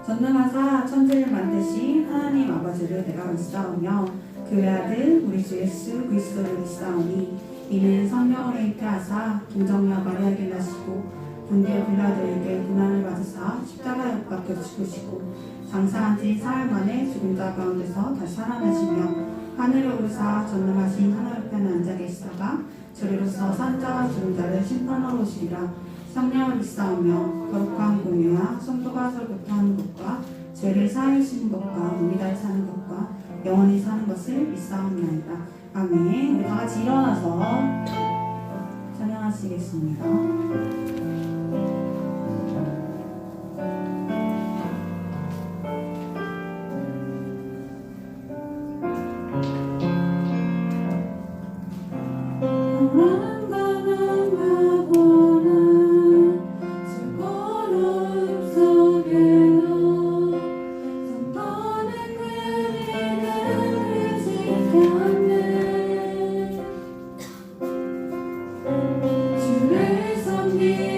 전능하사 천지를 만드신 하나님 아버지를 내가 믿사오며 그 외아들 우리 주 예수 그리스도를 믿사오니 이는 성령으로 잉태하사 동정녀 마리아에게 나시고 본디오 빌라도에게 고난을 받으사 십자가에 못 박혀 죽으시고 장사한 지 사흘 만에 죽은 자 가운데서 다시 살아나시며 하늘에 오르사 전능하신 하늘편에 앉아 계시다가 저리로서 산자와 죽은 자를 심판하러 오시리라. 성령을 믿사오며 거룩한 공유와 성도가 서로부터 하는 것과 죄를 사하시는 것과 몸이 달 사는 것과 영원히 사는 것을 믿사옵나이다. 아멘. 우리 다 같이 일어나서 찬양하시겠습니다. 주를 섬기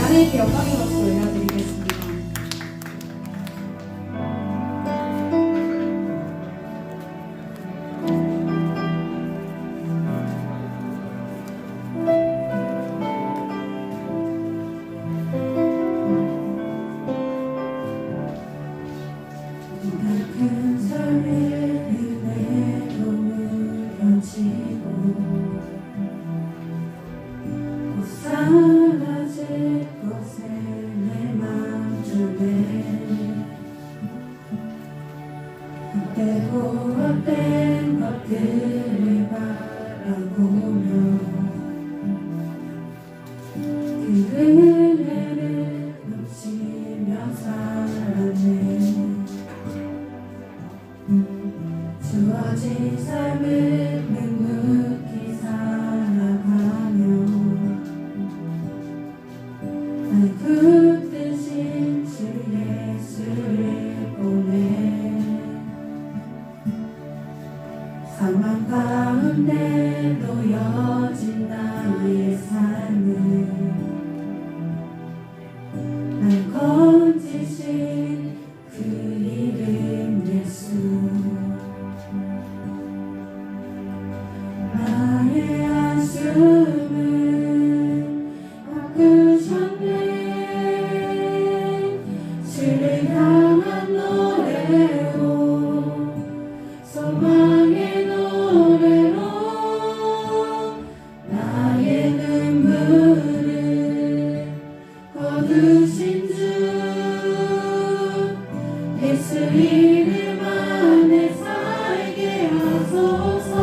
하나님께 영광의 박수 올려드리겠습니다. 큰 산에 내 몸을 던지고 곧 사라질 것에 내 맘 주네 헛되고 헛된 것들을 바라보며 그 은혜를 넘치며 살았네 주어진 삶을 묵묵히 살아가며 날 붙드신 주 예수를 보내 상황 가운데 놓여진 나의 삶을 날 건지신 그 이름 예수 나의 한숨을 바꾸셨네 주를 향한 노래로 소망의 노래로 나의 눈물을 거두신 주 예수 이름 안에 살게 하소서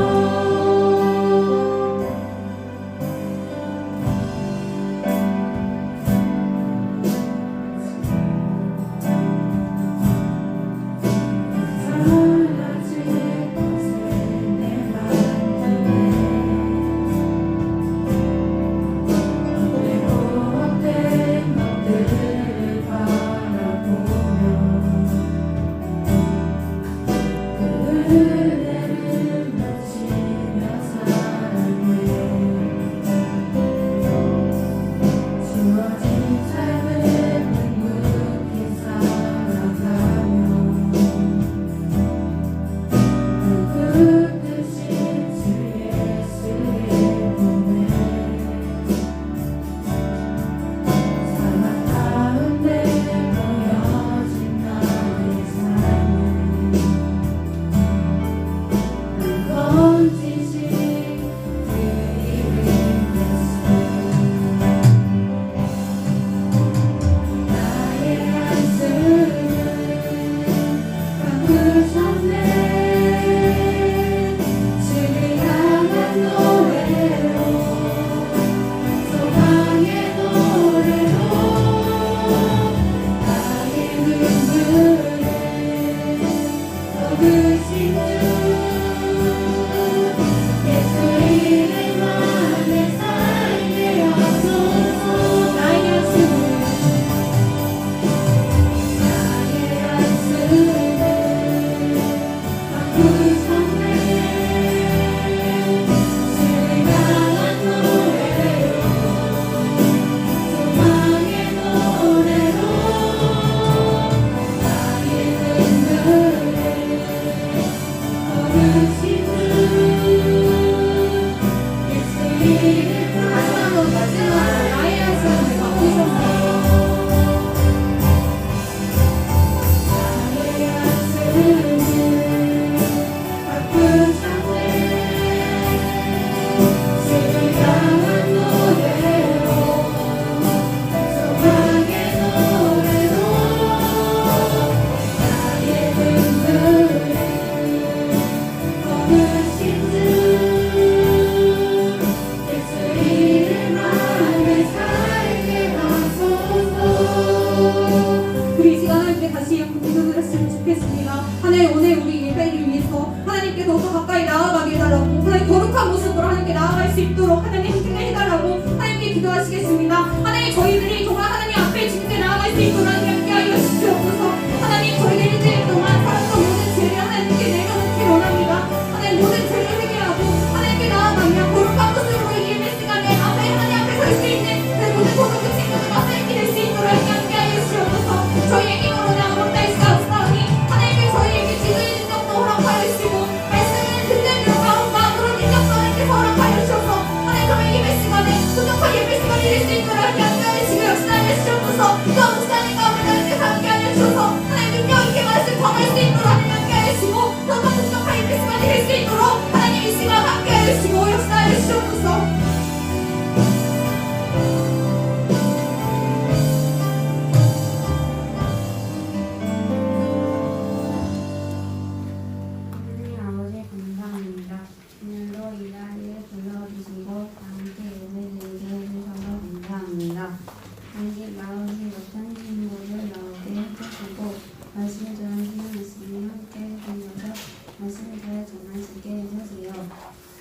수 있도록 하나님 힘을 해달라고 하나님께 기도하시겠습니다. 하나님 저희들이 정말 하나님 앞에 주님께 나아갈 수 있도록 함께 하여 주시옵소서. 하나님 저희가 일주일 동안 살았던 모든 죄를 하나님께 내려놓기 원합니다. 하나님 모든 죄를 회개하고 하나님께 나아가며 거룩한 모습으로 이 예배 시간에 앞에 하나님 앞에 설 수 있는 그 모든 고독한 친구들과 하나님께 될 수 있도록 함께 하여 주시옵소서. 저희의 힘으로는 아무것도 할 수가 없사오니 하나님께 저희에게 지도해 준 정도 허락하여 주시고 말씀을 듣는 마음으로 인정하나님께서 허락하여 주셔서 하나님 그러면 예배 시간에 소중한 예배 시간이 될 수 있도록 함께 하여 주시고 역사하여 주시옵소서. 또 목사님과 하나님께서 함께 하여 주셔서 하나님 능력 있게 말씀 전할 수 있도록 하나님 함께 하여 주시고 또 소중한 예배 시간이 될 수 있도록 하나님 이 시간 함께 하여 주시고 역사하여 주시옵소서.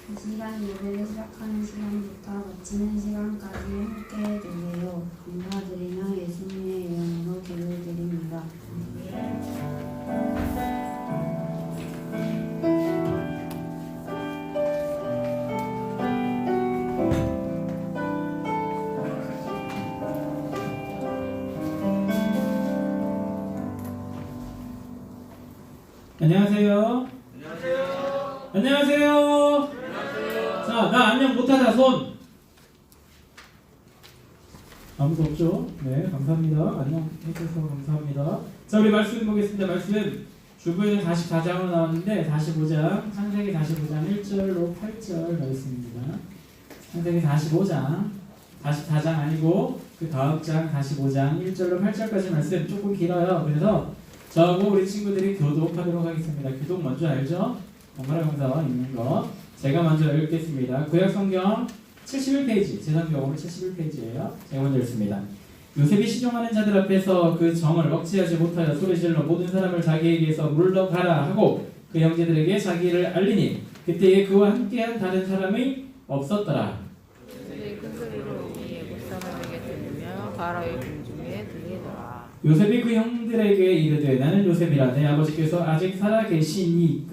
이 시간 예배를 시작하는 시간부터 마치는 시간까지 함께 되세요. 감사드리며 예수님의 이름으로 기도드립니다. 안녕하세요. 안녕하세요. 자, 나 안녕 못하다 손. 아무도 없죠? 네, 감사합니다. 안녕 해주셔서 감사합니다. 자, 우리 말씀 보겠습니다. 말씀 주부에는 44장으로 나왔는데 45장, 창세기 45장 1절로 8절 말씀입니다. 창세기 45장, 44장 아니고 그 다음 장 45장 1절로 8절까지 말씀 조금 길어요. 그래서 저하고 우리 친구들이 교독하도록 하겠습니다. 교독 먼저 알죠? 번갈아가면서 읽는 거. 제가 먼저 읽겠습니다. 구약성경 71페이지, 제 성경으로 71페이지예요. 제가 먼저 읽습니다. 요셉이 시종하는 자들 앞에서 그 정을 억제하지 못하여 소리질러 모든 사람을 자기에게서 물러가라 하고 그 형제들에게 자기를 알리니 그때에 그와 함께한 다른 사람이 없었더라. 요셉이 큰 소리로 우리 애국 사람에게 들리며 바로의 궁중에 들리더라. 요셉이 그 형들에게 이르되 나는 요셉이라 내 아버지께서 아직 살아 계시니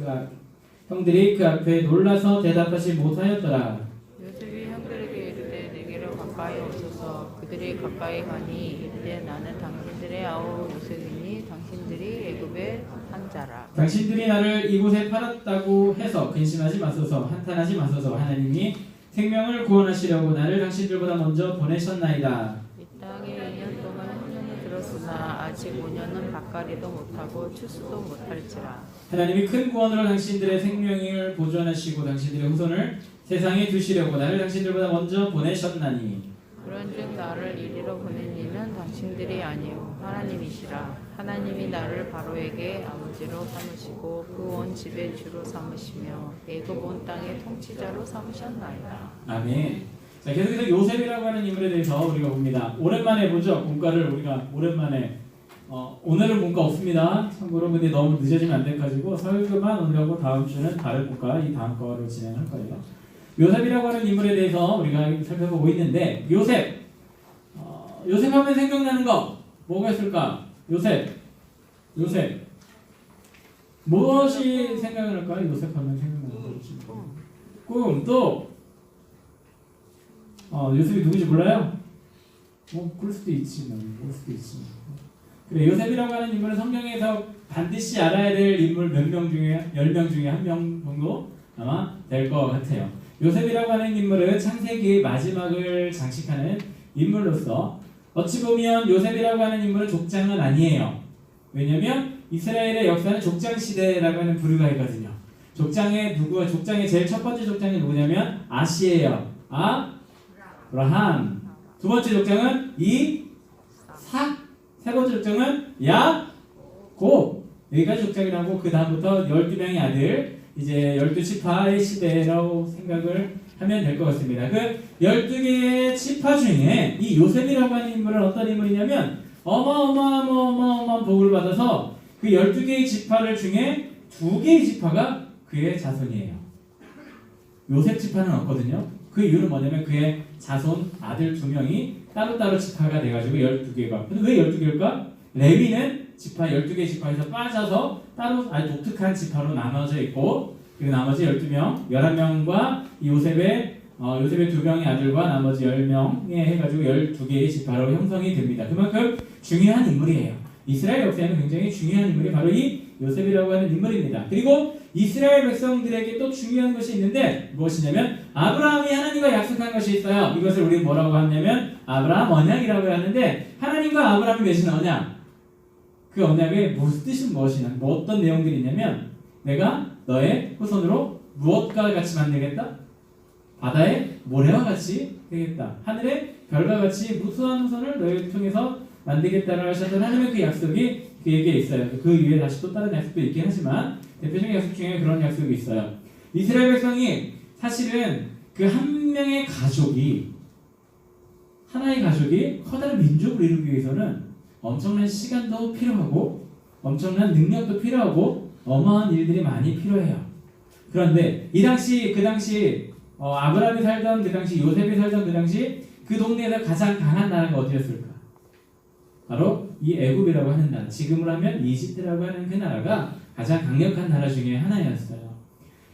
형들이 그 앞에 놀라서 대답하지 못하였더라. 요셉이 형들에게 이르되 내게로 가까이 오소서. 그들이 가까이 가니 이르되 나는 당신들의 아우 요셉이니 당신들이 애굽의 한 자라. 당신들이 나를 이곳에 팔았다고 해서 근심하지 마소서. 한탄하지 마소서. 하나님이 생명을 구원하시려고 나를 당신들보다 먼저 보내셨나이다. 이 땅에 2년 동안 훈련을 들었으나 아직 5년은 밭갈이도 못하고 추수도 못할지라. 하나님이 큰 구원으로 당신들의 생명을 보존하시고 당신들의 후손을 세상에 두시려고 나를 당신들보다 먼저 보내셨나니 그런즉 나를 이리로 보낸 이는 당신들이 아니요 하나님이시라. 하나님이 나를 바로에게 아버지로 삼으시고 그 온 집의 주로 삼으시며 애굽 온 땅의 통치자로 삼으셨나이다. 아멘. 자, 계속해서 요셉이라고 하는 인물에 대해서 우리가 봅니다. 오랜만에 보죠. 문과를 우리가 오랜만에 오늘은 문과 없습니다. 참고로 근데 너무 늦어지면 안 돼가지고 설교만 오늘하고 다음 주는 다른 문과 이 다음 거를 진행할 거예요. 요셉이라고 하는 인물에 대해서 우리가 살펴보고 있는데 요셉 하면 생각나는 거 뭐가 있을까? 요셉 무엇이 생각날까요? 요셉 하면 생각나는 것이 꿈. 또 요셉이 누구지 몰라요? 그럴 수도 있지. 그래, 요셉이라고 하는 인물은 성경에서 반드시 알아야 될 인물 몇 명 중에 10명 중에 한 명 정도 아마 될 것 같아요. 요셉이라고 하는 인물은 창세기의 마지막을 장식하는 인물로서 어찌 보면 요셉이라고 하는 인물은 족장은 아니에요. 왜냐면 이스라엘의 역사는 족장 시대라고 하는 부류가 있거든요. 족장의 제일 첫 번째 족장이 누구냐면 아시예요. 아브라함. 두 번째 족장은 이삭. 세 번째 족장은 야곱. 여기까지 족장이라고 그 다음부터 12명의 아들 이제 12지파의 시대라고 생각을 하면 될 것 같습니다. 그 12개의 지파 중에 이 요셉이라고 하는 인물은 어떤 인물이냐면 어마어마한 복을 받아서 그 12개의 지파를 중에 2개의 지파가 그의 자손이에요. 요셉 지파는 없거든요. 그 이유는 뭐냐면 그의 자손 아들 2명이 따로따로 지파가 돼가지고 12개가. 근데 왜 12개일까? 레위는 지파 12개 지파에서 빠져서 따로 아주 독특한 지파로 나눠져 있고, 그리고 나머지 12명, 11명과 요셉의 2명의 아들과 나머지 10명에 해가지고 12개의 지파로 형성이 됩니다. 그만큼 중요한 인물이에요. 이스라엘 역사에는 굉장히 중요한 인물이 바로 이 요셉이라고 하는 인물입니다. 그리고 이스라엘 백성들에게 또 중요한 것이 있는데 무엇이냐면 아브라함이 하나님과 약속한 것이 있어요. 이것을 우리는 뭐라고 하냐면 아브라함 언약이라고 하는데, 하나님과 아브라함이 맺은 언약, 그 언약의 무슨 뜻은 무엇이냐, 뭐 어떤 내용들이 있냐면 내가 너의 후손으로 무엇과 같이 만들겠다? 바다의 모래와 같이 되겠다. 하늘의 별과 같이 무수한 후손을 너희 통해서 만들겠다라고 하셨던 하나님의 그 약속이 그에게 있어요. 그 이후에 다시 또 다른 약속도 있긴 하지만 대표적인 약속 중에 그런 약속이 있어요. 이스라엘 백성이 사실은 그 한 명의 가족이, 하나의 가족이 커다란 민족을 이루기 위해서는 엄청난 시간도 필요하고 엄청난 능력도 필요하고 어마어마한 일들이 많이 필요해요. 그런데 그 당시 아브라함이 살던 그 당시, 요셉이 살던 그 당시 그 동네에서 가장 강한 나라가 어디였을까? 바로 이 애굽이라고 하는 나라, 지금으로 하면 이집트라고 하는 그 나라가 가장 강력한 나라 중에 하나였어요.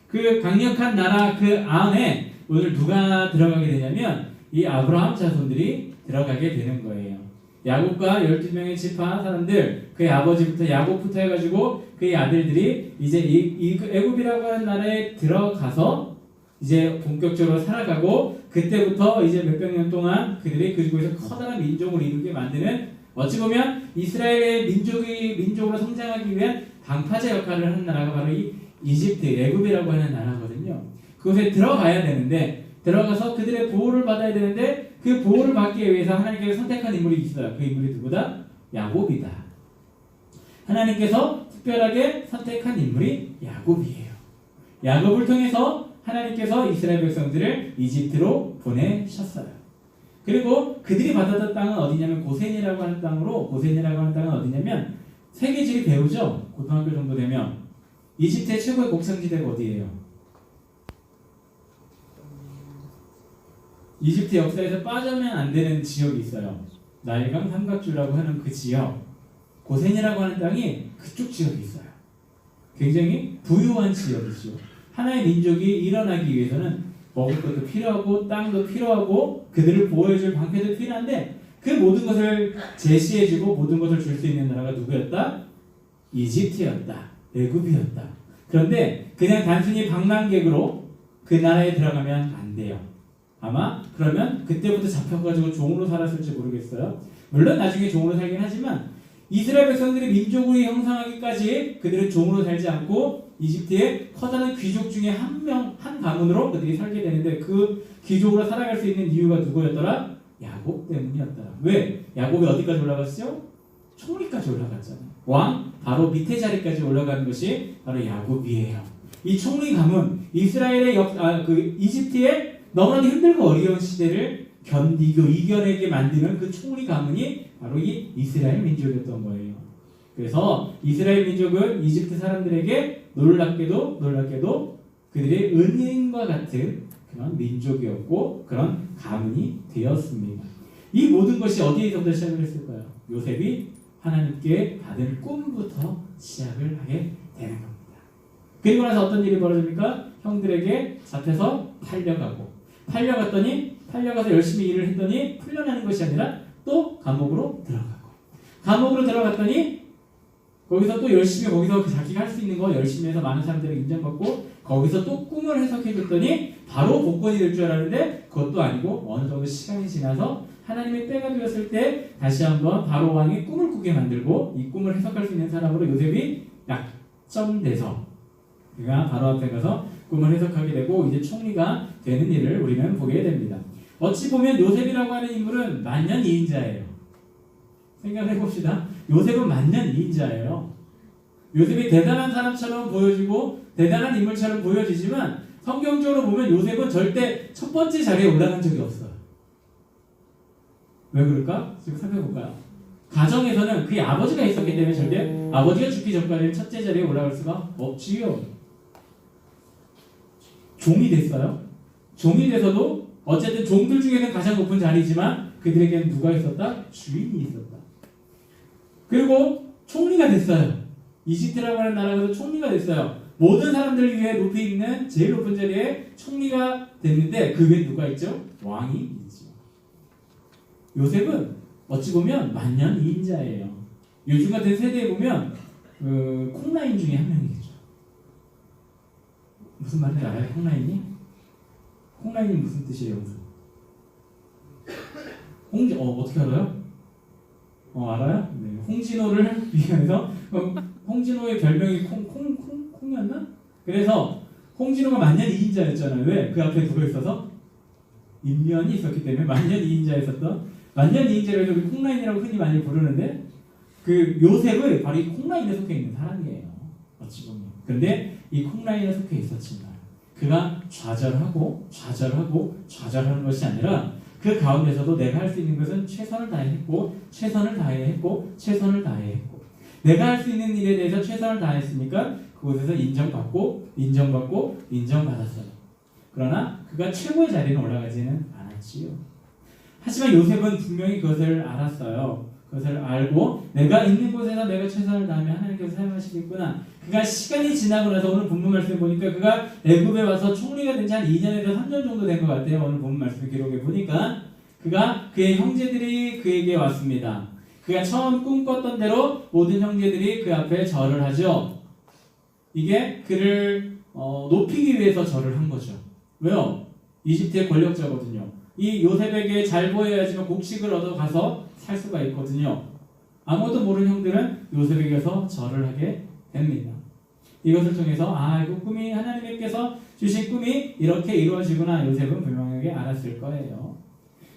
그 강력한 나라 그 안에 오늘 누가 들어가게 되냐면 이 아브라함 자손들이 들어가게 되는 거예요. 야곱과 12명의 지파 사람들, 그의 아버지부터 야곱부터 해가지고 그의 아들들이 이제 이 애굽이라고 하는 나라에 들어가서 이제 본격적으로 살아가고, 그때부터 이제 몇백 년 동안 그들이 그곳에서 커다란 민족을 이루게 만드는, 어찌 보면 이스라엘의 민족으로 성장하기 위한 방파제 역할을 하는 나라가 바로 이 이집트, 애굽이라고 하는 나라거든요. 그곳에 들어가야 되는데, 들어가서 그들의 보호를 받아야 되는데, 그 보호를 받기 위해서 하나님께서 선택한 인물이 있어요. 그 인물이 누구다? 야곱이다. 하나님께서 특별하게 선택한 인물이 야곱이에요. 야곱을 통해서 하나님께서 이스라엘 백성들을 이집트로 보내셨어요. 그리고 그들이 받았던 땅은 어디냐면 고센이라고 하는 땅으로, 고센이라고 하는 땅은 어디냐면 세계지리 배우죠? 고등학교 정도 되면. 이집트의 최고의 곡창지대가 어디예요? 이집트 역사에서 빠져면 안 되는 지역이 있어요. 나일강 삼각주라고 하는 그 지역, 고센이라고 하는 땅이 그쪽 지역이 있어요. 굉장히 부유한 지역이죠. 하나의 민족이 일어나기 위해서는 먹을 것도 필요하고 땅도 필요하고 그들을 보호해줄 방패도 필요한데, 그 모든 것을 제시해주고 모든 것을 줄 수 있는 나라가 누구였다? 이집트였다. 애굽이었다. 그런데 그냥 단순히 방랑객으로 그 나라에 들어가면 안 돼요. 아마 그러면 그때부터 잡혀가지고 종으로 살았을지 모르겠어요. 물론 나중에 종으로 살긴 하지만 이스라엘 백성들이 민족으로 형성하기까지 그들은 종으로 살지 않고 이집트의 커다란 귀족 중에 한 가문으로 그들이 살게 되는데, 그 귀족으로 살아갈 수 있는 이유가 누구였더라? 야곱 때문이었더라. 왜? 야곱이 어디까지 올라갔어요? 총리까지 올라갔잖아요. 왕 바로 밑에 자리까지 올라가는 것이 바로 야곱이에요. 이 총리 가문, 이스라엘의 이집트의 너무나도 힘들고 어려운 시대를 견디고 이겨내게 만드는 그 총리 가문이 바로 이 이스라엘 민족이었던 거예요. 그래서 이스라엘 민족은 이집트 사람들에게 놀랍게도 그들의 은인과 같은 그런 민족이었고 그런 가문이 되었습니다. 이 모든 것이 어디에서부터 시작을 했을까요? 요셉이 하나님께 받은 꿈부터 시작을 하게 되는 겁니다. 그리고 나서 어떤 일이 벌어집니까? 형들에게 잡혀서 팔려가서 열심히 일을 했더니 풀려나는 것이 아니라 또 감옥으로 들어갔더니 거기서 또 열심히 거기서 자기가 할 수 있는 거 열심히 해서 많은 사람들이 인정받고 거기서 또 꿈을 해석해 줬더니 바로 복권이 될 줄 알았는데 그것도 아니고 어느 정도 시간이 지나서 하나님의 때가 되었을 때 다시 한번 바로 왕이 꿈을 꾸게 만들고 이 꿈을 해석할 수 있는 사람으로 요셉이 약점돼서 그가 바로 앞에 가서 꿈을 해석하게 되고 이제 총리가 되는 일을 우리는 보게 됩니다. 어찌 보면 요셉이라고 하는 인물은 만년이인자예요. 생각해 봅시다. 요셉은 만년이인자예요. 요셉이 대단한 사람처럼 보여지고 대단한 인물처럼 보여지지만 성경적으로 보면 요셉은 절대 첫 번째 자리에 올라간 적이 없어요. 왜 그럴까? 지금 생각해 볼까요? 가정에서는 그의 아버지가 있었기 때문에 절대 아버지가 죽기 전까지 첫째 자리에 올라갈 수가 없지요. 종이 됐어요. 종이 돼서도 어쨌든 종들 중에는 가장 높은 자리지만 그들에게는 누가 있었다? 주인이 있었다. 그리고 총리가 됐어요. 이집트라고 하는 나라에서 총리가 됐어요. 모든 사람들 위해 높이 있는 제일 높은 자리에 총리가 됐는데 그 위에 누가 있죠? 왕이 있죠. 요셉은 어찌 보면 만년 2인자예요. 요즘 같은 세대에 보면 콩라인 중에 한 명이겠죠. 무슨 말인지 알아요? 콩라인이? 콩라인이 무슨 뜻이에요? 어떻게 알아요? 알아요? 네. 홍진호를 위해서 홍진호의 별명이 콩이었나? 그래서 홍진호가 만년 2인자였잖아요. 왜? 그 앞에 누가 있어서? 인면이 있었기 때문에 만년 2인자였었던 만년 2인자를 우리 콩라인이라고 흔히 많이 부르는데 그 요셉은 바로 이 콩라인에 속해 있는 사람이에요. 어찌 보면. 근데 이 콩라인에 속해 있었지만 그가 좌절하고 좌절하는 것이 아니라 그 가운데서도 내가 할 수 있는 것은 최선을 다했고 내가 할 수 있는 일에 대해서 최선을 다했으니까 그곳에서 인정받았어요. 그러나 그가 최고의 자리는 올라가지는 않았지요. 하지만 요셉은 분명히 그것을 알았어요. 그것을 알고 내가 있는 곳에서 내가 최선을 다하면 하나님께서 사용하시겠구나. 그가 시간이 지나고 나서 오늘 본문 말씀을 보니까 그가 애굽에 와서 총리가 된 지 한 2년에서 3년 정도 된 것 같아요. 오늘 본문 말씀 기록에 보니까 그의 형제들이 그에게 왔습니다. 그가 처음 꿈꿨던 대로 모든 형제들이 그 앞에 절을 하죠. 이게 그를 높이기 위해서 절을 한 거죠. 왜요? 이집트의 권력자거든요. 이 요셉에게 잘 보여야지만 곡식을 얻어가서 살 수가 있거든요. 아무것도 모르는 형들은 요셉에게서 절을 하게 됩니다. 이것을 통해서 이거 꿈이 하나님께서 주신 꿈이 이렇게 이루어지구나 요셉은 분명하게 알았을 거예요.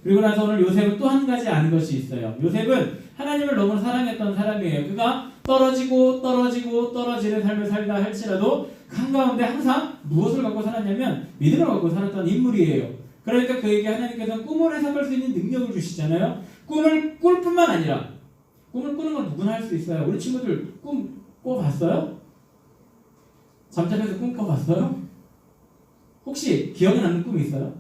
그리고 나서 오늘 요셉은 또 한 가지 아는 것이 있어요. 요셉은 하나님을 너무 사랑했던 사람이에요. 그가 떨어지는 삶을 살다 할지라도 한가운데 항상 무엇을 갖고 살았냐면 믿음을 갖고 살았던 인물이에요. 그러니까 그에게 하나님께서는 꿈을 해석할 수 있는 능력을 주시잖아요. 꿈을 꿀 뿐만 아니라 꿈을 꾸는 건 누구나 할 수 있어요. 우리 친구들 꿈 꿔봤어요? 잠자면서 꿈 꿔봤어요? 혹시 기억에 남는 꿈이 있어요?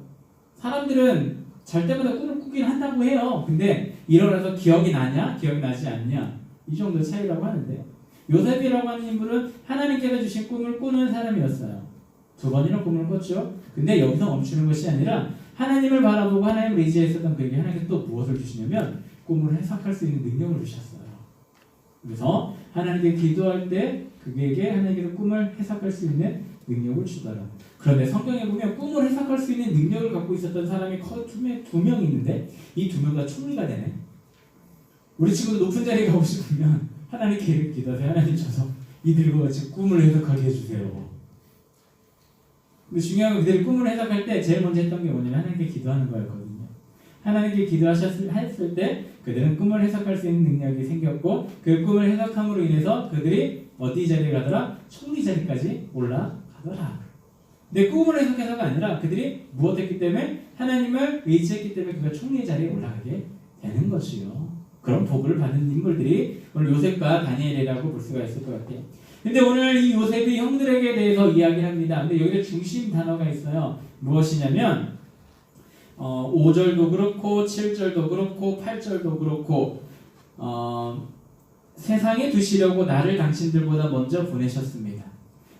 사람들은 잘 때마다 꿈을 꾸긴 한다고 해요. 근데 일어나서 기억이 나냐? 기억이 나지 않냐? 이 정도 차이라고 하는데 요셉이라고 하는 인물은 하나님께서 주신 꿈을 꾸는 사람이었어요. 2번이나 꿈을 꿨죠. 근데 여기서 멈추는 것이 아니라 하나님을 바라보고 하나님을 의지했었던 그에게 하나님께서 또 무엇을 주시냐면 꿈을 해석할 수 있는 능력을 주셨어요. 그래서 하나님께 기도할 때 그에게 하나님께서 꿈을 해석할 수 있는 능력을 주더라. 그런데 성경에 보면 꿈을 해석할 수 있는 능력을 갖고 있었던 사람이 2명 있는데 이 2명 다 총리가 되네. 우리 친구도 높은 자리에 가고 싶으면 하나님께 기도하세요. 하나님 저서 이들과 같이 꿈을 해석하게 해주세요. 근데 중요한 건 그들이 꿈을 해석할 때 제일 먼저 했던 게 뭐냐면 하나님께 기도하는 거였거든요. 하나님께 기도하셨을 때 그들은 꿈을 해석할 수 있는 능력이 생겼고 그 꿈을 해석함으로 인해서 그들이 어디 자리에 가더라? 총리 자리까지 올라가더라. 근데 꿈을 해석해서가 아니라 그들이 무엇했기 때문에 하나님을 의지했기 때문에 그가 총리 자리에 올라가게 되는 것이요. 그런 복을 받은 인물들이 오늘 요셉과 다니엘이라고 볼 수가 있을 것 같아요. 근데 오늘 이 요셉이 형들에게 대해서 이야기를 합니다. 근데 여기에 중심 단어가 있어요. 무엇이냐면 5절도 그렇고 7절도 그렇고 8절도 그렇고 세상에 두시려고 나를 당신들보다 먼저 보내셨습니다.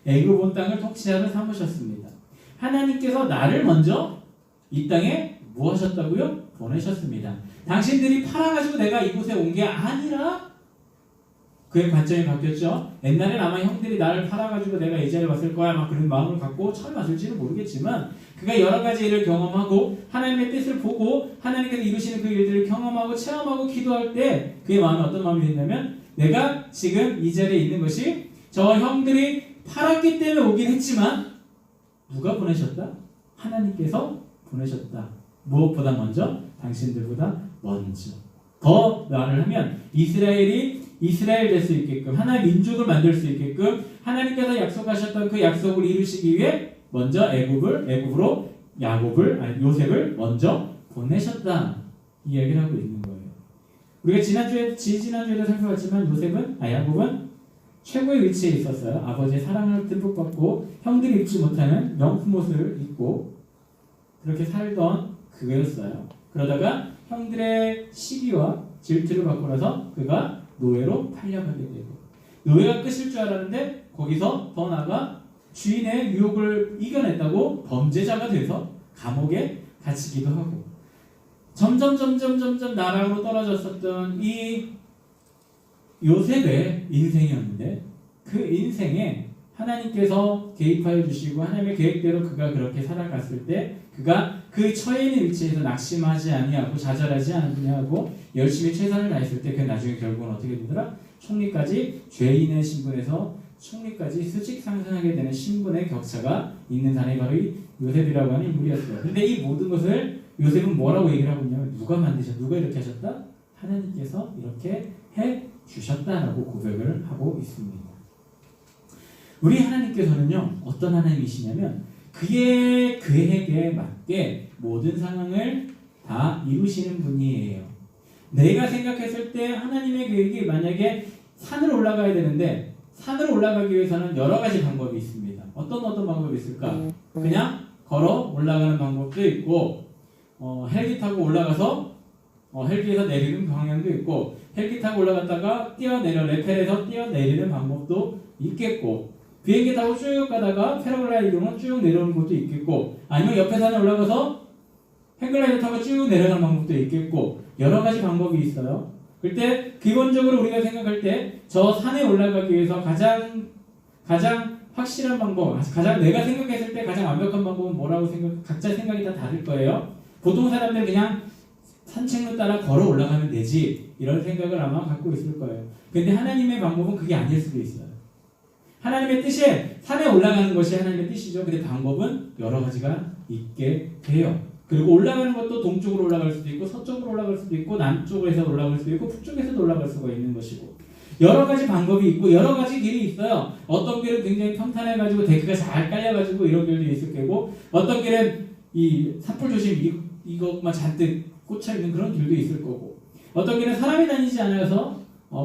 애굽 온 땅을 통치자로 삼으셨습니다. 하나님께서 나를 먼저 이 땅에 뭐 하셨다고요? 보내셨습니다. 당신들이 팔아가지고 내가 이곳에 온 게 아니라 그의 관점이 바뀌었죠. 옛날엔 아마 형들이 나를 팔아가지고 내가 이 자리에 왔을 거야 막 그런 마음을 갖고 처음 왔을지는 모르겠지만 그가 여러 가지 일을 경험하고 하나님의 뜻을 보고 하나님께서 이루시는 그 일들을 경험하고 체험하고 기도할 때 그의 마음에 어떤 마음이 됐냐면 내가 지금 이 자리에 있는 것이 저 형들이 팔았기 때문에 오긴 했지만 누가 보내셨다? 하나님께서 보내셨다. 무엇보다 먼저? 당신들보다 먼저. 더 말을 하면 이스라엘 될 수 있게끔 하나의 민족을 만들 수 있게끔 하나님께서 약속하셨던 그 약속을 이루시기 위해 먼저 애굽으로 요셉을 먼저 보내셨다. 이 이야기를 하고 있는 거예요. 우리가 지난주에도 살펴봤지만 야곱은 최고의 위치에 있었어요. 아버지의 사랑을 듬뿍 받고 형들이 입지 못하는 명품 옷을 입고 그렇게 살던 그거였어요. 그러다가 형들의 시기와 질투를 받고 나서 그가 노예로 팔려가게 되고, 노예가 끝일 줄 알았는데 거기서 더 나아가 주인의 유혹을 이겨냈다고 범죄자가 돼서 감옥에 갇히기도 하고, 점점 나락으로 떨어졌었던 이 요셉의 인생이었는데, 그 인생에 하나님께서 개입하여 주시고 하나님의 계획대로 그가 그렇게 살아갔을 때, 그가 그 처해 있는 위치에서 낙심하지 아니하고 좌절하지 아니하고 열심히 최선을 다했을 때, 그 나중에 결국은 어떻게 되더라? 총리까지, 죄인의 신분에서 총리까지 수직 상승하게 되는 신분의 격차가 있는 사람이 바로 이 요셉이라고 하는 인물이었어요. 근데 이 모든 것을 요셉은 뭐라고 얘기를 하고 있냐면, 누가 만드셨다? 누가 이렇게 하셨다? 하나님께서 이렇게 해 주셨다라고 고백을 하고 있습니다. 우리 하나님께서는요, 어떤 하나님이시냐면 그의 계획에 맞게 모든 상황을 다 이루시는 분이에요. 내가 생각했을 때 하나님의 계획이 만약에 산을 올라가야 되는데, 산을 올라가기 위해서는 여러 가지 방법이 있습니다. 어떤 방법이 있을까? 그냥 걸어 올라가는 방법도 있고, 헬기 타고 올라가서 헬기에서 내리는 방향도 있고, 헬기 타고 올라갔다가 뛰어내려 레펠에서 뛰어내리는 방법도 있겠고, 비행기 타고 쭉 가다가 패러글라이더로 쭉 내려오는 것도 있겠고, 아니면 옆에 산에 올라가서 행글라이더 타고 쭉 내려가는 방법도 있겠고, 여러 가지 방법이 있어요. 그때 기본적으로 우리가 생각할 때 저 산에 올라가기 위해서 가장 확실한 방법, 가장 내가 생각했을 때 가장 완벽한 방법은 뭐라고 각자 생각이 다 다를 거예요. 보통 사람들 그냥 산책로 따라 걸어 올라가면 되지, 이런 생각을 아마 갖고 있을 거예요. 근데 하나님의 방법은 그게 아닐 수도 있어요. 하나님의 뜻에 산에 올라가는 것이 하나님의 뜻이죠. 근데 방법은 여러 가지가 있게 돼요. 그리고 올라가는 것도 동쪽으로 올라갈 수도 있고, 서쪽으로 올라갈 수도 있고, 남쪽에서 올라갈 수도 있고, 북쪽에서도 올라갈 수가 있는 것이고, 여러 가지 방법이 있고 여러 가지 길이 있어요. 어떤 길은 굉장히 평탄해가지고 데크가 잘 깔려가지고 이런 길도 있을 거고, 어떤 길은 이 산불 조심 이것만 잔뜩 꽂혀있는 그런 길도 있을 거고, 어떤 길은 사람이 다니지 않아서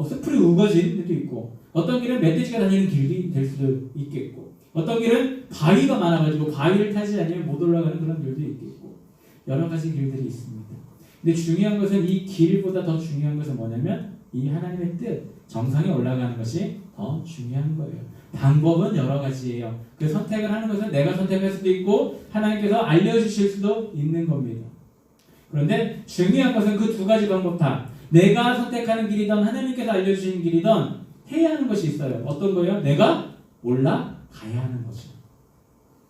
숲풀이 우거진 데도 있고, 어떤 길은 멧돼지가 다니는 길이 될 수도 있겠고, 어떤 길은 바위가 많아가지고 바위를 타지 않으면 못 올라가는 그런 길도 있겠고, 여러 가지 길들이 있습니다. 근데 중요한 것은 이 길보다 더 중요한 것은 뭐냐면 이 하나님의 뜻, 정상에 올라가는 것이 더 중요한 거예요. 방법은 여러 가지예요. 그 선택을 하는 것은 내가 선택할 수도 있고 하나님께서 알려주실 수도 있는 겁니다. 그런데 중요한 것은 그 두 가지 방법 다, 내가 선택하는 길이든 하나님께서 알려주시는 길이든 해야 하는 것이 있어요. 어떤 거예요? 내가 올라가야 하는 거죠.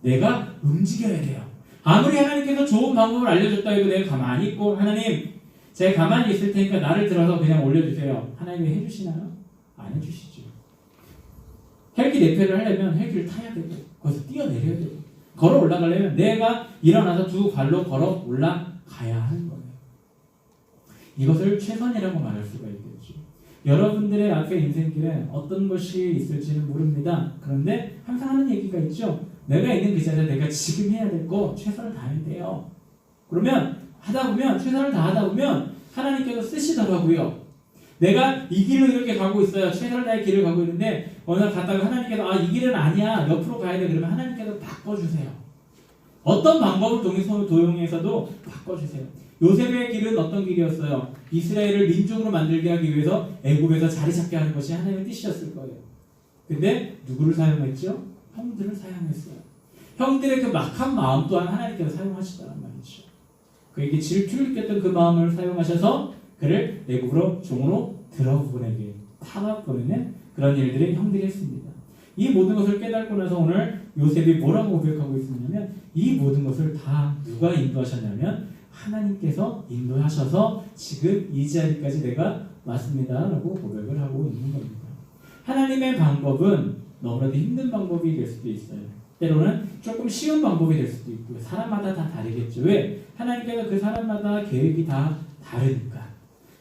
내가 움직여야 돼요. 아무리 하나님께서 좋은 방법을 알려줬다 해도 내가 가만히 있고, 하나님 제가 가만히 있을 테니까 나를 들어서 그냥 올려주세요, 하나님이 해주시나요? 안 해주시죠. 헬기 레펠을 하려면 헬기를 타야 되고, 거기서 뛰어내려야 되고, 걸어 올라가려면 내가 일어나서 두 발로 걸어 올라가야 하는 거예요. 이것을 최선이라고 말할 수가 있겠죠. 여러분들의 앞에 인생길에 어떤 것이 있을지는 모릅니다. 그런데 항상 하는 얘기가 있죠. 내가 있는 그 자리에 내가 지금 해야 될 거 최선을 다해야 돼요. 그러면 하다 보면, 최선을 다하다 보면 하나님께서 쓰시더라고요. 내가 이 길로 이렇게 가고 있어요. 최선을 다해 길을 가고 있는데 어느 날 갔다가 하나님께서 이 길은 아니야, 옆으로 가야 돼. 그러면 하나님께서 바꿔주세요. 어떤 방법을 도용해서도 바꿔주세요. 요셉의 길은 어떤 길이었어요? 이스라엘을 민족으로 만들게 하기 위해서 애굽에서 자리 잡게 하는 것이 하나님의 뜻이었을 거예요. 근데 누구를 사용했죠? 형들을 사용했어요. 형들의 그 막한 마음 또한 하나님께서 사용하시더란 말이죠. 그에게 질투를 느꼈던 그 마음을 사용하셔서 그를 애굽으로 종으로 들어보내게, 타박보내는 그런 일들을 형들이 했습니다. 이 모든 것을 깨닫고 나서 오늘 요셉이 뭐라고 고백하고 있었냐면, 이 모든 것을 다 누가 인도하셨냐면 하나님께서 인도하셔서 지금 이 자리까지 내가 왔습니다 라고 고백을 하고 있는 겁니다. 하나님의 방법은 너무나도 힘든 방법이 될 수도 있어요. 때로는 조금 쉬운 방법이 될 수도 있고요. 사람마다 다 다르겠죠. 왜? 하나님께서 그 사람마다 계획이 다 다르니까.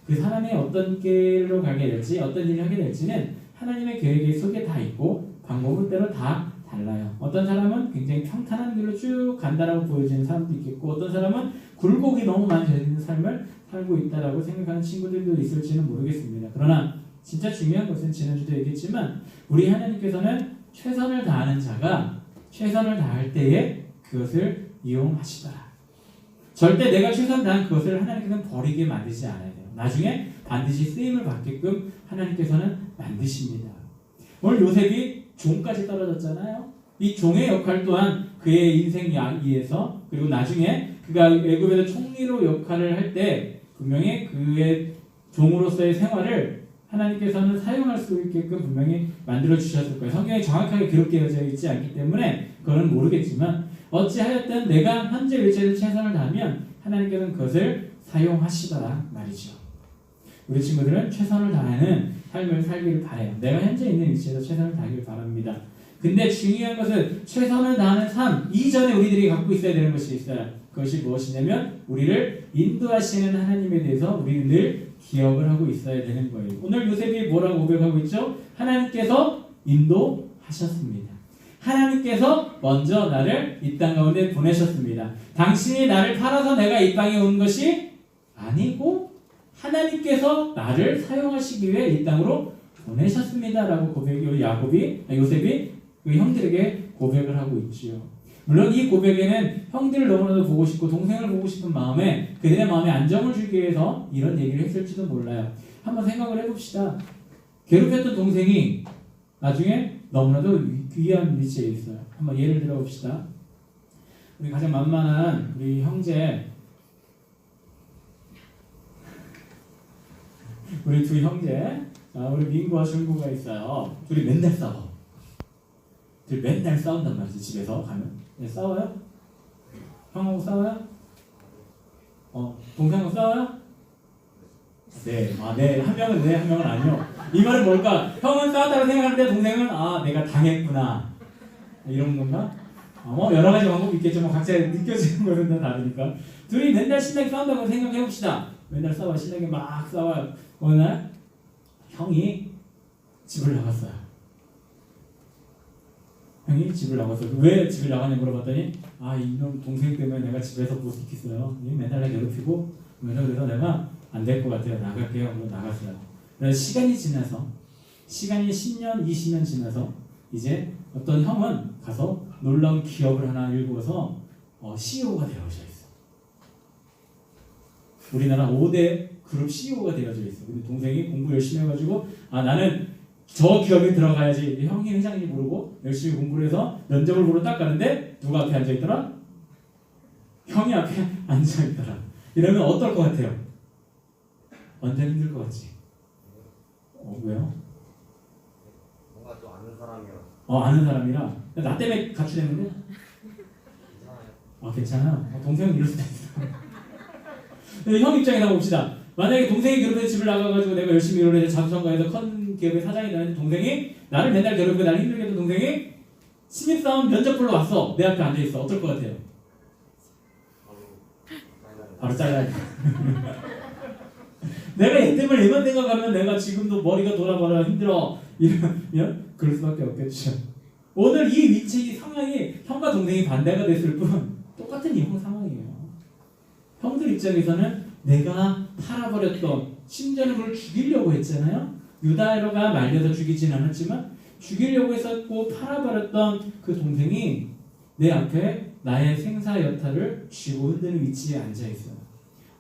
그 사람이 어떤 길로 가게 될지, 어떤 일을 하게 될지는 하나님의 계획 속에 다 있고 방법은 때로 다 달라요. 어떤 사람은 굉장히 평탄한 길로 쭉 간다라고 보여지는 사람도 있겠고, 어떤 사람은 굴곡이 너무 많이 되는 삶을 살고 있다라고 생각하는 친구들도 있을지는 모르겠습니다. 그러나 진짜 중요한 것은 지난주도 얘기했지만 우리 하나님께서는 최선을 다하는 자가 최선을 다할 때에 그것을 이용하시더라. 절대 내가 최선 다한 그것을 하나님께서는 버리게 만들지 않아야 돼요. 나중에 반드시 쓰임을 받게끔 하나님께서는 만드십니다. 오늘 요셉이 종까지 떨어졌잖아요. 이 종의 역할 또한 그의 인생 이야기에서 그리고 나중에 그가 애굽에서 총리로 역할을 할 때 분명히 그의 종으로서의 생활을 하나님께서는 사용할 수 있게끔 분명히 만들어 주셨을 거예요. 성경에 정확하게 기록되어져 있지 않기 때문에 그거는 모르겠지만 어찌하였든 내가 현재 위치에서 최선을 다하면 하나님께서는 그것을 사용하시더라 말이죠. 우리 친구들은 최선을 다하는 삶을 살기를 바라요. 내가 현재 있는 위치에서 최선을 다하길 바랍니다. 근데 중요한 것은 최선을 다하는 삶 이전에 우리들이 갖고 있어야 되는 것이 있어요. 그것이 무엇이냐면 우리를 인도하시는 하나님에 대해서 우리는 늘 기억을 하고 있어야 되는 거예요. 오늘 요셉이 뭐라고 고백하고 있죠? 하나님께서 인도하셨습니다. 하나님께서 먼저 나를 이 땅 가운데 보내셨습니다. 당신이 나를 팔아서 내가 이 땅에 온 것이 아니고 하나님께서 나를 사용하시기 위해 이 땅으로 보내셨습니다. 라고 요셉이 그 형들에게 고백을 하고 있지요. 물론 이 고백에는 형들을 너무나도 보고 싶고 동생을 보고 싶은 마음에 그들의 마음에 안정을 주기 위해서 이런 얘기를 했을지도 몰라요. 한번 생각을 해봅시다. 괴롭혔던 동생이 나중에 너무나도 귀한 위치에 있어요. 한번 예를 들어봅시다. 우리 가장 만만한 우리 형제 우리 두 형제 우리 민구와 준구가 있어요. 둘이 맨날 싸워. 둘이 맨날 싸운단 말이지. 집에서 가면 싸워요? 형하고 싸워요? 동생하고 싸워요? 네. 네. 한 명은 네, 한 명은 아니요. 이 말은 뭘까? 형은 싸웠다고 생각하는데 동생은 내가 당했구나. 이런 건가? 여러 가지 방법이 있겠지만 각자 느껴지는 것은 다 다르니까. 둘이 맨날 신나게 싸운다고 생각해봅시다. 맨날 싸워. 신나게 막 싸워요. 어느 날 형이 집을 나갔어요. 형이 집을 나갔어요. 왜 집을 나가냐 물어봤더니 이놈 동생 때문에 내가 집에서 못 있겠어요. 맨날 나 괴롭히고 그래서 내가 안 될 것 같아요. 나갈게요. 그래서 나갔어요. 그래서 시간이 지나서 10년, 20년 지나서 이제 어떤 형은 가서 놀라운 기업을 하나 일구어서 CEO가 되어져 있어. 우리나라 5대 그룹 CEO가 되어져 있어. 근데 동생이 공부 열심히 해가지고 나는 저 기업에 들어가야지. 형이 회장인지 모르고 열심히 공부를 해서 면접을 보러 딱 가는데 누가 앞에 앉아있더라? 형이 앞에 앉아있더라. 이러면 어떨 것 같아요? 완전 힘들 것 같지? 왜요? 뭔가 또 아는 사람이라. 아는 사람이라. 나 때문에 가출했는데? 괜찮아요. 동생은 이럴 수도 있어. 형 입장에서 봅시다. 만약에 동생이 괴롭혀서 집을 나가가지고 내가 열심히 일을 해서 자수성가해서 큰 기업의 사장이 되는데 동생이 나를 맨날 괴롭히고 나를 힘들게 했던 동생이 신입사원 면접 보러 왔어. 내 앞에 앉아있어. 어떨 것 같아요? 바로 잘라야 돼. 내가 얘 때문에 얘만 생각하면 내가 지금도 머리가 돌아버려 힘들어 이러면 그럴 수밖에 없겠죠. 오늘 이 위치 상황이 형과 동생이 반대가 됐을 뿐 똑같은 형 상황이에요. 형들 입장에서는 내가 팔아버렸던 심지어는 그걸 죽이려고 했잖아요. 유다로가 말려서 죽이진 않았지만 죽이려고 했었고 팔아버렸던 그 동생이 내 앞에 나의 생사 여타를 쥐고 흔드는 위치에 앉아있어요.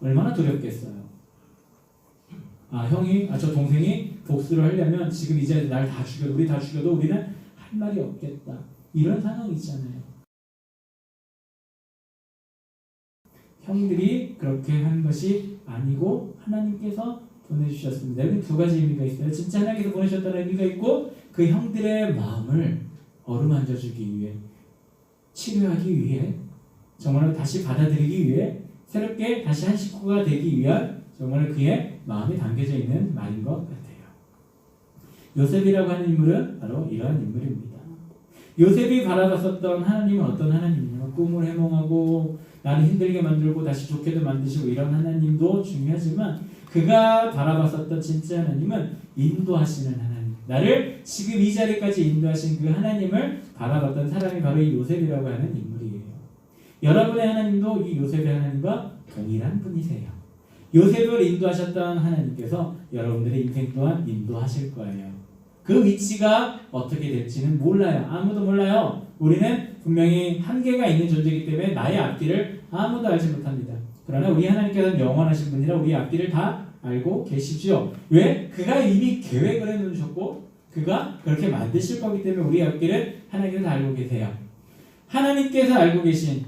얼마나 두렵겠어요. 저 동생이 복수를 하려면 지금 이제 날 다 죽여도 우리 다 죽여도 우리는 할 말이 없겠다. 이런 상황이 있잖아요. 형들이 그렇게 한 것이 아니고 하나님께서 보내주셨습니다. 여기 두 가지 의미가 있어요. 진짜 하나님께서 보내셨다는 의미가 있고 그 형들의 마음을 어루만져주기 위해 치료하기 위해 정말 다시 받아들이기 위해 새롭게 다시 한 식구가 되기 위한 정말 그의 마음이 담겨져 있는 말인 것 같아요. 요셉이라고 하는 인물은 바로 이러한 인물입니다. 요셉이 바라봤었던 하나님은 어떤 하나님이냐면 꿈을 해몽하고 나를 힘들게 만들고 다시 좋게도 만드시고 이런 하나님도 중요하지만 그가 바라봤었던 진짜 하나님은 인도하시는 하나님, 나를 지금 이 자리까지 인도하신 그 하나님을 바라봤던 사람이 바로 이 요셉이라고 하는 인물이에요. 여러분의 하나님도 이 요셉의 하나님과 동일한 분이세요. 요셉을 인도하셨던 하나님께서 여러분들의 인생 또한 인도하실 거예요. 그 위치가 어떻게 될지는 몰라요. 아무도 몰라요. 우리는 분명히 한계가 있는 존재이기 때문에 나의 앞길을 아무도 알지 못합니다. 그러나 우리 하나님께서는 영원하신 분이라 우리 앞길을 다 알고 계시죠. 왜? 그가 이미 계획을 해놓으셨고 그가 그렇게 만드실 거기 때문에 우리 앞길을 하나님께서 다 알고 계세요. 하나님께서 알고 계신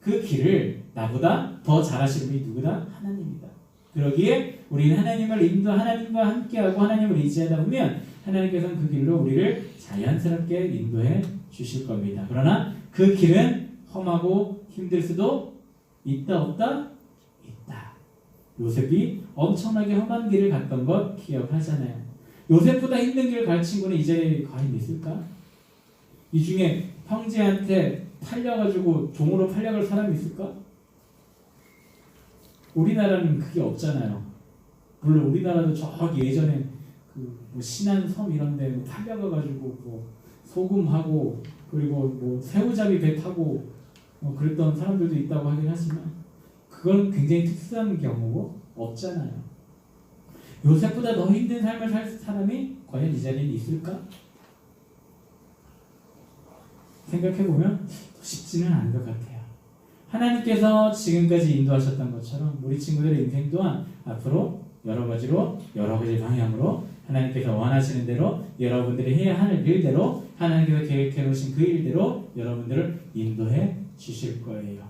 그 길을 나보다 더 잘 아시는 분이 누구다? 하나님이다. 그러기에 우리는 하나님을 하나님과 함께하고 하나님을 의지하다 보면 하나님께서는 그 길로 우리를 자연스럽게 인도해 주실 겁니다. 그러나 그 길은 험하고 힘들 수도 있다 없다? 있다. 요셉이 엄청나게 험한 길을 갔던 것 기억하잖아요. 요셉보다 힘든 길을 갈 친구는 이 자리에 과연 있을까? 이 중에 형제한테 팔려가지고 종으로 팔려갈 사람이 있을까? 우리나라는 그게 없잖아요. 물론 우리나라도 저기 예전에 뭐 신안섬 이런데 뭐 팔려가가지고 뭐 소금하고 그리고 뭐 새우잡이 배 타고 뭐 그랬던 사람들도 있다고 하긴 하지만 그건 굉장히 특수한 경우고 없잖아요. 요셉보다 더 힘든 삶을 살 사람이 과연 이 자리에 있을까? 생각해보면 쉽지는 않은 것 같아요. 하나님께서 지금까지 인도하셨던 것처럼 우리 친구들의 인생 또한 앞으로 여러 가지 방향으로 하나님께서 원하시는 대로 여러분들이 해야 하는 일대로 하나님께서 계획해 놓으신 그 일대로 여러분들을 인도해 주실 거예요.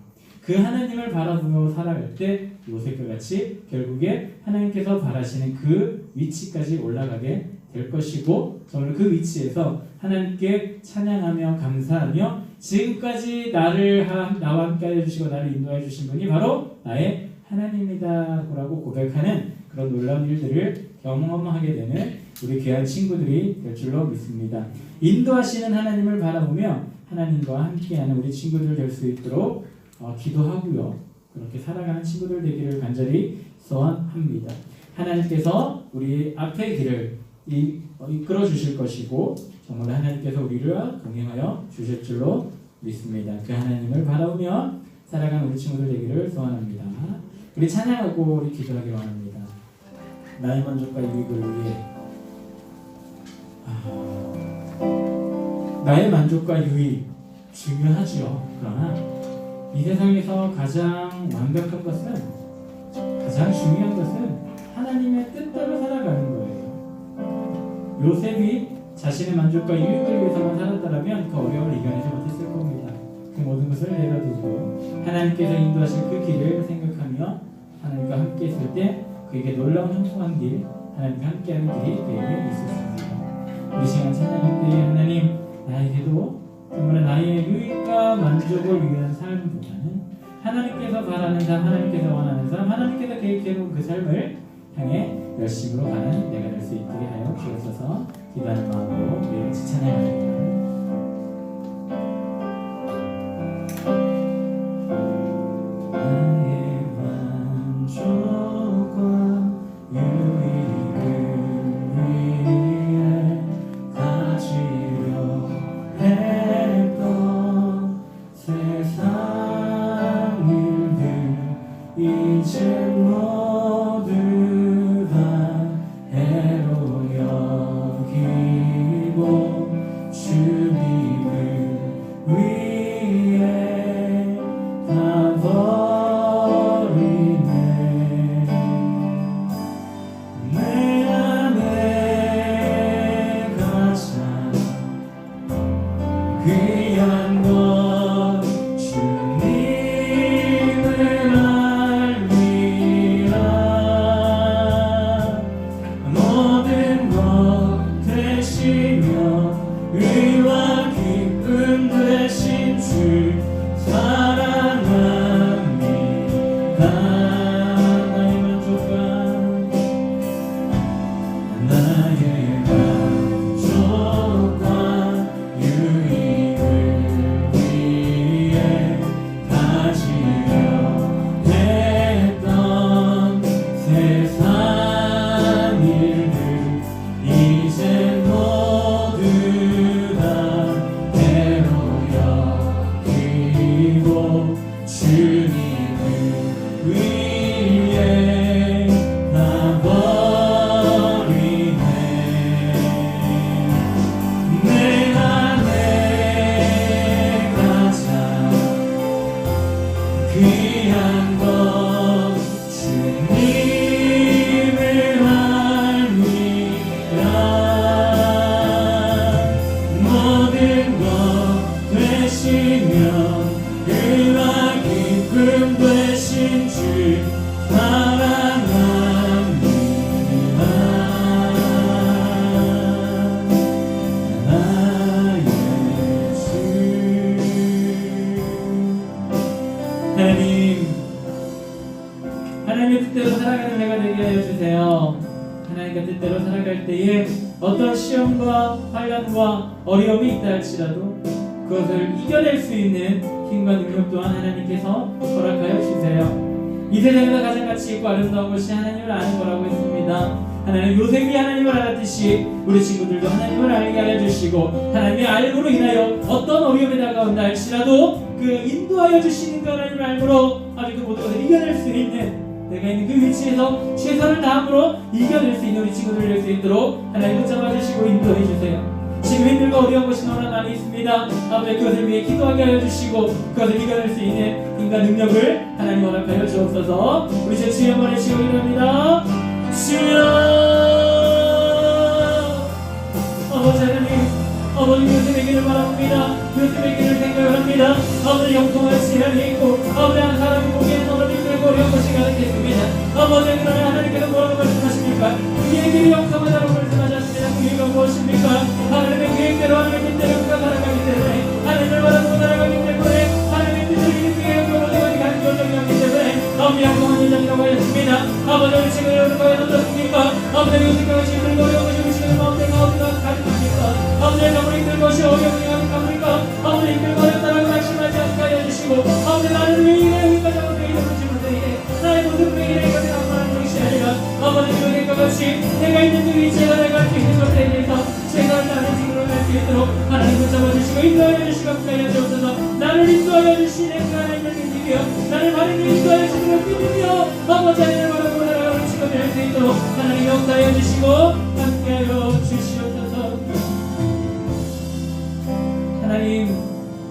그 하나님을 바라보며 살아갈 때 요셉과 같이 결국에 하나님께서 바라시는 그 위치까지 올라가게 될 것이고 정말 그 위치에서 하나님께 찬양하며 감사하며 지금까지 나와 함께 해주시고 나를 인도해 주신 분이 바로 나의 하나님이다 라고 고백하는 그런 놀라운 일들을 경험하게 되는 우리 귀한 친구들이 될 줄로 믿습니다. 인도하시는 하나님을 바라보며 하나님과 함께하는 우리 친구들 될 수 있도록 기도하고요. 그렇게 살아가는 친구들 되기를 간절히 소원합니다. 하나님께서 우리 앞의 길을 이끌어 주실 것이고 정말 하나님께서 우리를 동행하여 주실 줄로 믿습니다. 그 하나님을 바라보며 살아가는 우리 친구들 되기를 소원합니다. 우리 찬양하고 우리 기도하기 원합니다. 나의 만족과 유익을 위해 나의 만족과 유익 중요하지요. 그러나 이 세상에서 가장 완벽한 것은 가장 중요한 것은 하나님의 뜻대로 살아가는 거예요. 요셉이 자신의 만족과 유익을 위해서만 살았다면 그 어려움을 이겨내지 못했을 겁니다. 그 모든 것을 내려두고 하나님께서 인도하실 그 길을 생각하며 하나님과 함께 있을 때 그에게 놀라운 형통한 길, 하나님과 함께하는 길이 그에게 있었습니다. 이 시간 찬양할 때 하나님 나에게도 정말 나의 유익과 만족을 위한 삶보다는 하나님께서 바라는 삶, 하나님께서 원하는 삶, 하나님께서 계획해놓은 그 삶을 향해 열심으로 가는 내가 될 수 있게 하여 주옵소서. 기도하는 마음으로 우리 같이 찬양합니다. 주님을 알리라 하나님의 뜻대로 살아가는 내가 되게 하여 주세요. 하나님의 뜻대로 살아갈 때에 어떤 시험과 환난과 어려움이 있다 할지라도 그것을 이겨낼 수 있는 힘과 능력 또한 하나님께서 허락하여 주세요. 이 세상에서 가장 가치 있고 아름다운 것이 하나님을 아는 거라고 했습니다. 하나님 요셉이 하나님을 알았듯이 우리 친구들도 하나님을 알게 하여 주시고 하나님의 알고로 인하여 어떤 어려움이 다가온다 할지라도 그 인도하여 주시는 그 하나님을 알고로 아주 그 모든 것을 이겨낼 수 있는 내가 있는 그 위치에서 최선을 다함으로 이겨낼 수 있는 우리 친구들 될 수 있도록 하나님 붙잡아 주시고 인도해 주세요. 지금 힘들고 어려운 것이 너무나 많이 있습니다. 아버지 그것을 위해 기도하게 하여 주시고 그것을 이겨낼 수 있는 힘과 능력을 하나님 허락하여 주옵소서. 우리 제 주여 한번 해주시고 기도합니다. 주여 아버지 하나님 아버지 요셉에게를 바랍니다. 요셉에게를 생각을 합니다. 아버지 영통할 시간이 있고 아버지 한 사람이 보기에는 너무 힘들고 어려운 것이 가득했습니다. 아버지 그러나 하나님께서 뭐라고 말씀하십니까? 그의 길이 영통하다고 말씀하셨습니다. 그 이유가 무엇입니까? 하나님의 계획대로 하나님의 뜻대로 그가 살아가기 때문에 하나님을 바라보고 살아가기 때문에 하나님의 뜻을 이루기에 모든 것이 간절하기 때문에 아버지 영통한 인정이라고 하였습니다. 아버지 우리 친구들 오늘 과연 어떻습니까? 아버지 요셉과 같이 힘들고 어려운 것이 우리 친구들 마음대로 어디가 가득합니까? 아버지 아무리 힘든 것이 어려움이 가득합니까? 아버지 힘들고 어렵다라고 말씀하지 않게 하여 주시고 아버지 나는 왜 이래 여기까지 하고 왜 이러고 싶은데 나의 모습 왜 이래 이것이 아무런 것이 아니라 아버지 요셉과 같이 내가 있는 그 위치에서 내가 할 수 있는 것에 대해서 최선을 다하는 친구로 갈 수 있도록 하나님 붙잡아 주시고 인도하여 주시고 하여 주옵소서. 나를 인도하여 주시는 그 하나님을 믿으며 나를 바른 길 인도하여 주시는 믿으며 아버지 하나님을 바라보고 살아가는 친구가 될 수 있도록 하나님 역사하여 주시고 함께하여 주시옵소서. 하나님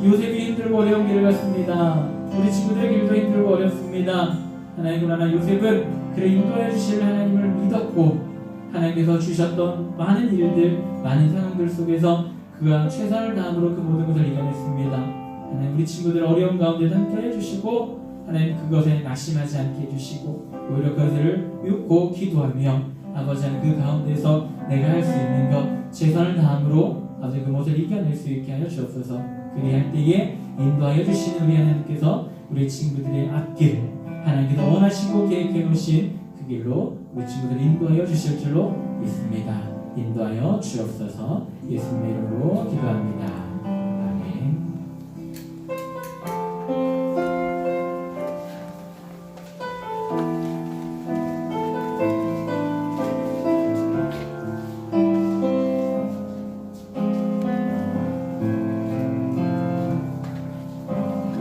요셉이 힘들고 어려운 길을 갔습니다. 우리 친구들의 길도 힘들고 어렵습니다. 하나님 그러나 요셉은 그래 인도해 주실 하나님을 믿었고 하나님께서 주셨던 많은 일들 많은 상황들 속에서 그가 최선을 다함으로 그 모든 것을 이겨냈습니다. 하나님 우리 친구들 어려운 가운데 함께 해주시고 하나님 그것에 낙심하지 않게 해주시고 오히려 그것을 믿고 기도하며 아버지 하나님 그 가운데서 내가 할 수 있는 것 최선을 다함으로 아버지 그것을 이겨낼 수 있게 하여 주옵소서. 그리할 때에 인도하여 주시는 우리 하나님께서 우리 친구들의 앞길 하나님께서 원하시고 계획해 놓으신 그 길로 우리 친구들 인도하여 주실 줄로 믿습니다. 인도하여 주옵소서. 예수님의 이름으로 기도합니다. 아멘.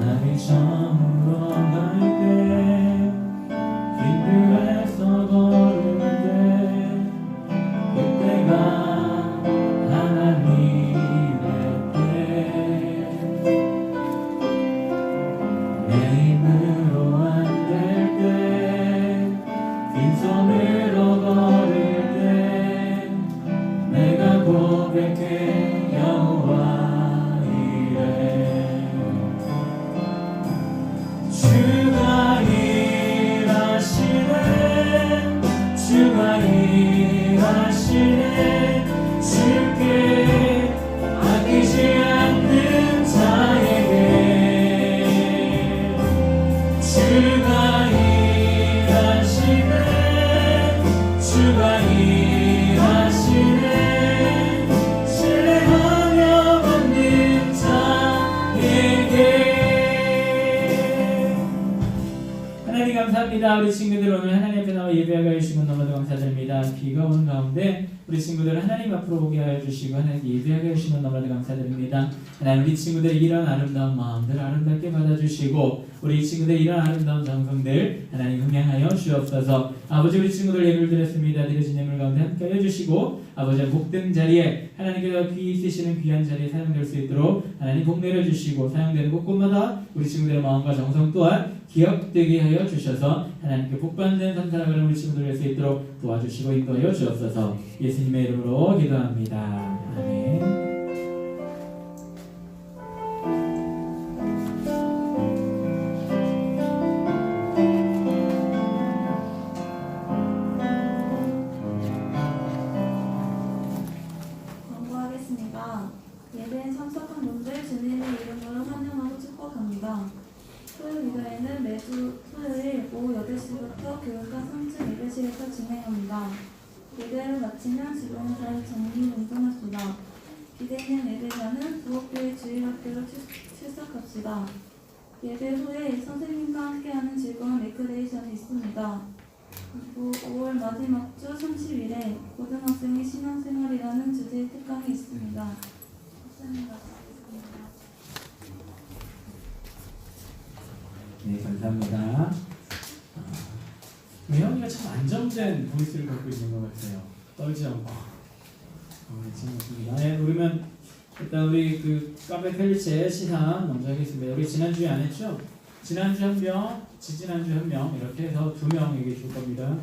날이 저물어 갈 때 길들에서 걸을 때 그때가 하나님의 때 내 힘으로 안 될 때 빈손으로 걸을 때 내가 고백해 여호와 이래 주가 일하시네 주가 일하시네 주께 아끼지 않는 자에게 주가 일하시네 주가 일하시네 신뢰하며 받는 자에게 하나님 감사합니다. 우리 친구들 오늘 하나님 앞에 나와 예배하게 해주시면 너무도 감사드립니다. 비가 오는 가운데 우리 친구들을 하나님 앞으로 오게 하여 주시고 하나님께 예배하게 해주시면 너무도 감사드립니다. 하나님 우리 친구들의 이런 아름다운 마음들 아름답게 받아주시고 우리 친구들의 이런 아름다운 정성들 하나님 흥양하여 주옵소서. 아버지 우리 친구들 예배를 드렸습니다. 드려진 예물 가운데 함께 해주시고 아버지 복된 자리에 하나님께서 귀 있으시는 귀한 자리에 사용될 수 있도록 하나님 복 내려주시고 사용되는 곳곳마다 우리 친구들의 마음과 정성 또한 기억되게 하여 주셔서 하나님께 복받는 삶 살아가는 우리 친구들 될 수 있도록 도와주시고 인도하여 주옵소서. 예수님의 이름으로 기도합니다. 아멘. 광고하겠습니다. 예배에 참석한 분들 주님의 이름으로 환영하고 축복합니다. 토요일 기도회는 매주 토요일 오후 8시부터 교회 교실에서 진행합니다. 예배를 마치면 주변을 잘 정리운동합시다. 기대는 예배자는 부엌교회 주일학교로 출석합시다. 예배 후에 선생님과 함께하는 즐거운 레크레이션이 있습니다. 그리고 5월 마지막 주 30일에 고등학생의 신앙생활이라는 주제의 특강이 있습니다. 박사님 말씀하겠습니다. 네, 감사합니다. 혜영이가 참 안정된 보이스를 갖고 있는 것 같아요. 떨지 않고. 네, 재밌습니다. 네, 그러면 일단 우리 그 카페 펠리체 시상 먼저 하겠습니다. 우리 지난주에 안 했죠? 지난주 한 명, 지지난주 한 명 이렇게 해서 2명에게 줄 겁니다.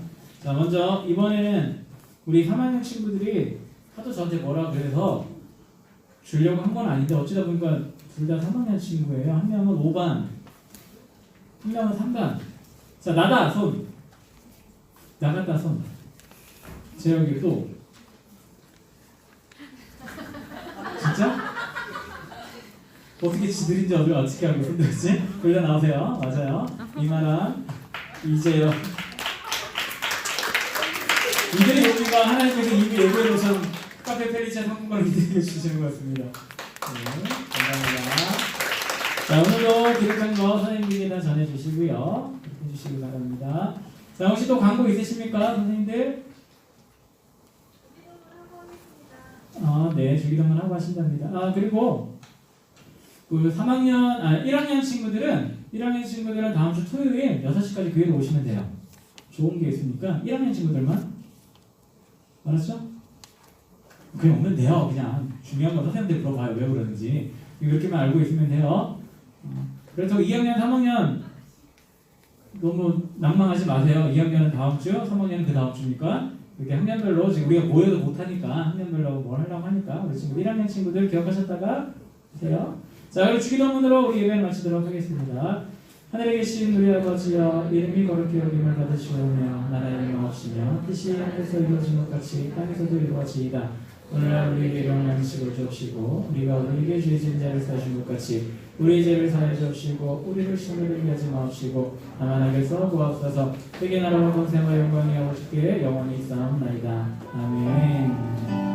자, 먼저 이번에는 우리 3학년 친구들이 하도 저한테 뭐라 그래서 주려고 한 건 아닌데 어쩌다 보니까 둘 다 3학년 친구예요. 한 명은 5반, 한 명은 3반. 자, 나다 손. 나갔다 손. 재혁이 또. 진짜? 어떻게 지들인지 어떻게 알고 손들었지? 둘 다 나오세요. 맞아요. 이만한 이재혁. 이들이 우리가 하나님께서 이미 예고해 놓으신 카페 펠리체 상품권을 이들에게 주시는 것 같습니다. 네, 감사합니다. 자, 오늘도 기록한 거 선생님에게 전해주시고요. 해주시기 바랍니다. 자, 혹시 또 광고 있으십니까, 선생님들? 네, 주기도문 하고 하신답니다. 그리고 그 1학년 친구들은 다음 주 토요일 6시까지 교회에 오시면 돼요. 좋은 게 있으니까 1학년 친구들만. 알았죠? 그냥 오면 돼요. 그냥 중요한 건 선생님들 물어봐요. 왜 그러는지. 이렇게만 알고 있으면 돼요. 그래서 2학년, 3학년 너무 낭망하지 마세요. 2학년은 다음 주, 3학년은 그 다음 주니까 이렇게 학년별로 지금 우리가 모여도 못하니까 학년별로 뭘 하려고 하니까 우리 친구 1학년 친구들 기억하셨다가 하세요. 자, 그리고 주기도문으로 우리 예배를 마치도록 하겠습니다. 하늘에 계신 우리 아버지여, 이름이 거룩히 여김을 받으시오며 나라의 영광하시며 뜻이 하늘에서 이루어진 것 같이 땅에서도 이루어지이다. 오늘날 우리에게 일용할 양식을 주옵시고 우리가 우리에게 죄 지은 자를 사하신 것 같이 우리의 죄를 사하여 주옵시고 우리를 시험에 들게 하지 마옵시고 다만 악에서 구하옵소서. 세계 나라와 권세와 영광이 아버지께 영원히 있사옵나이다. 아멘.